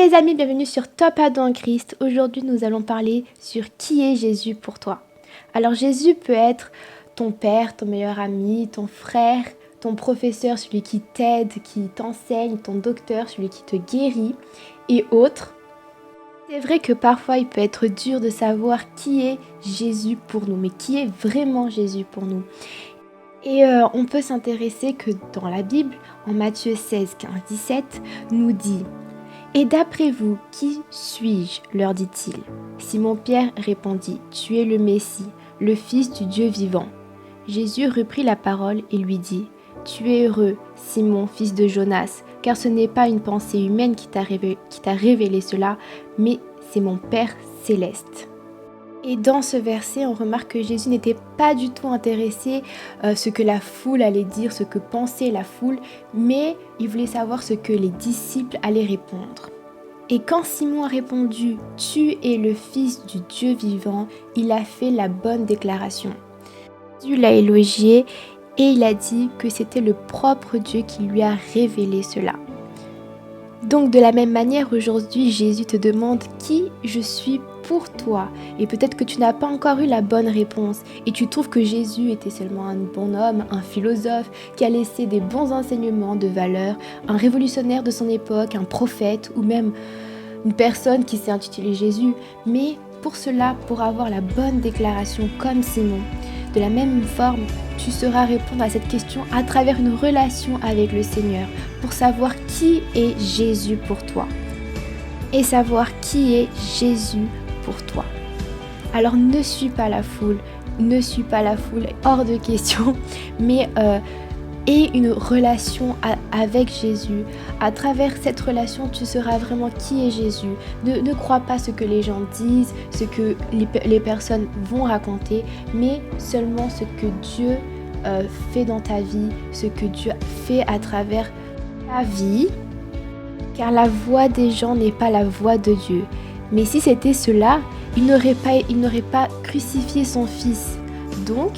les amis, bienvenue sur Top Ado en Christ. Aujourd'hui, nous allons parler sur qui est Jésus pour toi. Alors Jésus peut être ton père, ton meilleur ami, ton frère, ton professeur, celui qui t'aide, qui t'enseigne, ton docteur, celui qui te guérit et autres. C'est vrai que parfois il peut être dur de savoir qui est Jésus pour nous, mais qui est vraiment Jésus pour nous. Et on peut s'intéresser que dans la Bible, en Matthieu 16, 15, 17, nous dit « Et d'après vous, qui suis-je » leur dit-il. Simon-Pierre répondit « Tu es le Messie, le Fils du Dieu vivant. » Jésus reprit la parole et lui dit « Tu es heureux, Simon, fils de Jonas, car ce n'est pas une pensée humaine qui t'a révélé cela, mais c'est mon Père céleste. » Et dans ce verset, on remarque que Jésus n'était pas du tout intéressé ce que la foule allait dire, ce que pensait la foule, mais il voulait savoir ce que les disciples allaient répondre. Et quand Simon a répondu « Tu es le Fils du Dieu vivant », il a fait la bonne déclaration. Jésus l'a élogié et il a dit que c'était le propre Dieu qui lui a révélé cela. Donc de la même manière, aujourd'hui, Jésus te demande qui je suis pour toi. Et peut-être que tu n'as pas encore eu la bonne réponse et tu trouves que Jésus était seulement un bon homme, un philosophe qui a laissé des bons enseignements de valeur, un révolutionnaire de son époque, un prophète ou même une personne qui s'est intitulée Jésus. Mais pour cela, pour avoir la bonne déclaration comme Simon, de la même forme, tu sauras répondre à cette question à travers une relation avec le Seigneur pour savoir qui est Jésus pour toi et savoir qui est Jésus pour toi. Alors ne suis pas la foule, hors de question, mais aie une relation avec Jésus. À travers cette relation, tu sauras vraiment qui est Jésus. Ne crois pas ce que les gens disent, ce que les personnes vont raconter, mais seulement ce que Dieu fait dans ta vie, ce que Dieu fait à travers ta vie, car la voix des gens n'est pas la voix de Dieu. Mais si c'était cela, il n'aurait pas crucifié son Fils. Donc,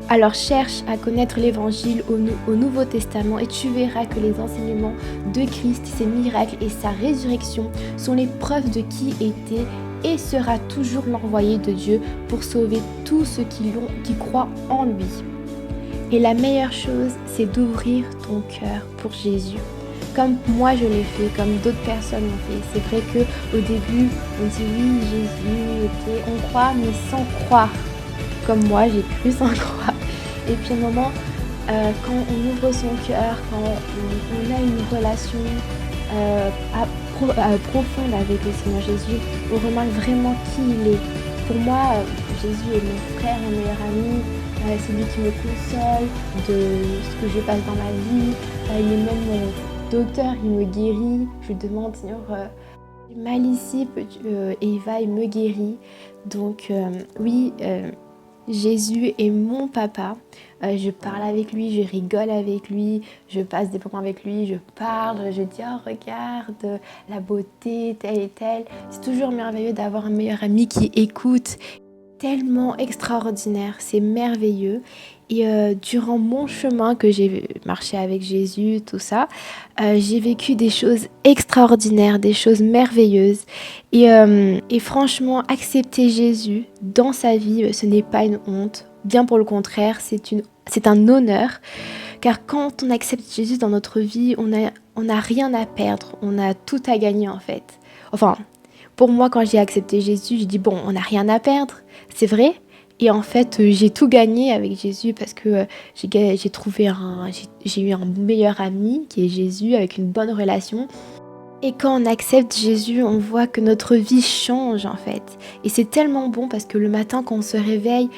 alors cherche à connaître l'Évangile au Nouveau Testament et tu verras que les enseignements de Christ, ses miracles et sa résurrection sont les preuves de qui était et sera toujours l'envoyé de Dieu pour sauver tous ceux qui croient en lui. Et la meilleure chose, c'est d'ouvrir ton cœur pour Jésus. Comme moi je l'ai fait, comme d'autres personnes l'ont fait. C'est vrai qu'au début, on dit oui, Jésus, ok, on croit, mais sans croire. Comme moi, j'ai cru sans croire. Et puis à un moment, quand on ouvre son cœur, quand on a une relation profonde avec le Seigneur Jésus, on remarque vraiment qui il est. Pour moi, Jésus est mon frère, mon meilleur ami, c'est lui qui me console de ce que je passe dans ma vie. Il est même mon docteur, il me guérit. Je lui demande, Seigneur, j'ai mal ici, et il va, il me guérit. Donc oui, Jésus est mon papa. Je parle avec lui, je rigole avec lui, je passe des moments avec lui, je parle, je dis « Oh, regarde la beauté, telle et telle ». C'est toujours merveilleux d'avoir un meilleur ami qui écoute. Tellement extraordinaire, c'est merveilleux. Et durant mon chemin que j'ai marché avec Jésus, tout ça, j'ai vécu des choses extraordinaires, des choses merveilleuses. Et franchement, accepter Jésus dans sa vie, ce n'est pas une honte. Bien pour le contraire, c'est un honneur. Car quand on accepte Jésus dans notre vie, on n'a rien à perdre, on a tout à gagner en fait. Enfin, pour moi, quand j'ai accepté Jésus, j'ai dit bon, on n'a rien à perdre, c'est vrai. Et en fait, j'ai tout gagné avec Jésus parce que j'ai eu un meilleur ami qui est Jésus avec une bonne relation. Et quand on accepte Jésus, on voit que notre vie change en fait. Et c'est tellement bon parce que le matin, quand on se réveille,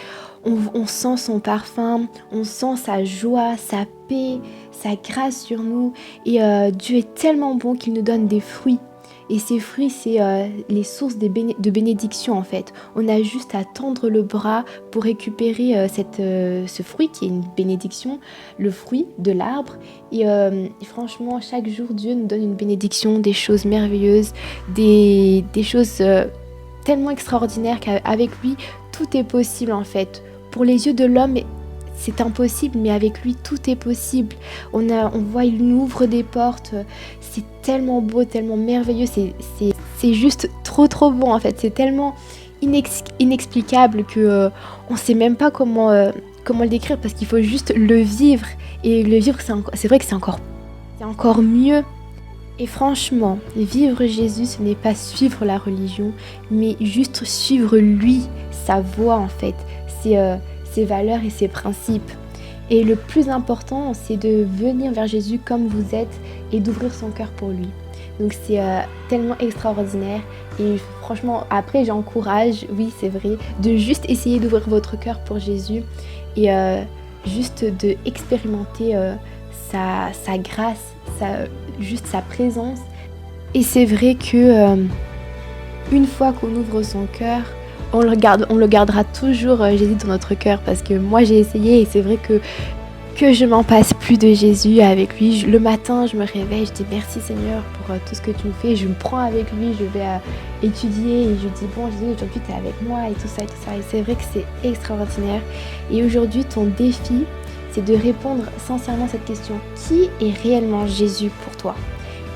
on sent son parfum, on sent sa joie, sa paix, sa grâce sur nous. Et Dieu est tellement bon qu'il nous donne des fruits. Et ces fruits, c'est les sources de bénédiction en fait. On a juste à tendre le bras pour récupérer ce fruit qui est une bénédiction, le fruit de l'arbre. Et franchement, chaque jour, Dieu nous donne une bénédiction, des choses merveilleuses, des choses tellement extraordinaires qu'avec lui, tout est possible en fait. Pour les yeux de l'homme, c'est impossible, mais avec lui tout est possible. On voit, il nous ouvre des portes, c'est tellement beau, tellement merveilleux, c'est juste trop bon en fait, c'est tellement inexplicable que on sait même pas comment le décrire, parce qu'il faut juste le vivre, et le vivre c'est vrai que c'est encore mieux. Et franchement, vivre Jésus, ce n'est pas suivre la religion, mais juste suivre lui, sa voie en fait, ses valeurs et ses principes. Et le plus important, c'est de venir vers Jésus comme vous êtes et d'ouvrir son cœur pour lui. Donc c'est tellement extraordinaire, et franchement, après j'encourage, oui c'est vrai, de juste essayer d'ouvrir votre cœur pour Jésus et juste de expérimenter sa grâce, juste sa présence. Et c'est vrai que une fois qu'on ouvre son cœur, on le gardera toujours Jésus dans notre cœur, parce que moi j'ai essayé et c'est vrai que je m'en passe plus de Jésus avec lui. Le matin, je me réveille, je dis merci Seigneur pour tout ce que tu me fais. Je me prends avec lui, je vais étudier et je dis bon Jésus, aujourd'hui tu es avec moi et tout ça et tout ça. Et c'est vrai que c'est extraordinaire. Et aujourd'hui, ton défi, c'est de répondre sincèrement à cette question. Qui est réellement Jésus pour toi?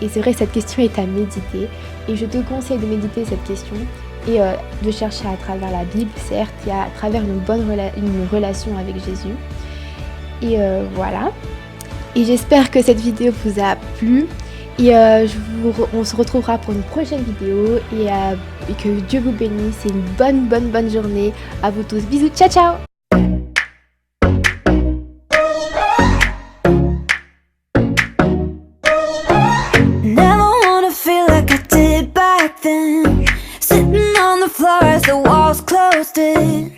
Et c'est vrai que cette question est à méditer. Et je te conseille de méditer cette question et de chercher à travers la Bible, certes, et à travers une relation avec Jésus. Et voilà. Et j'espère que cette vidéo vous a plu. Et on se retrouvera pour une prochaine vidéo. Et que Dieu vous bénisse. Et une bonne journée à vous tous. Bisous, ciao ciao! Sitting on the floor as the walls closed in.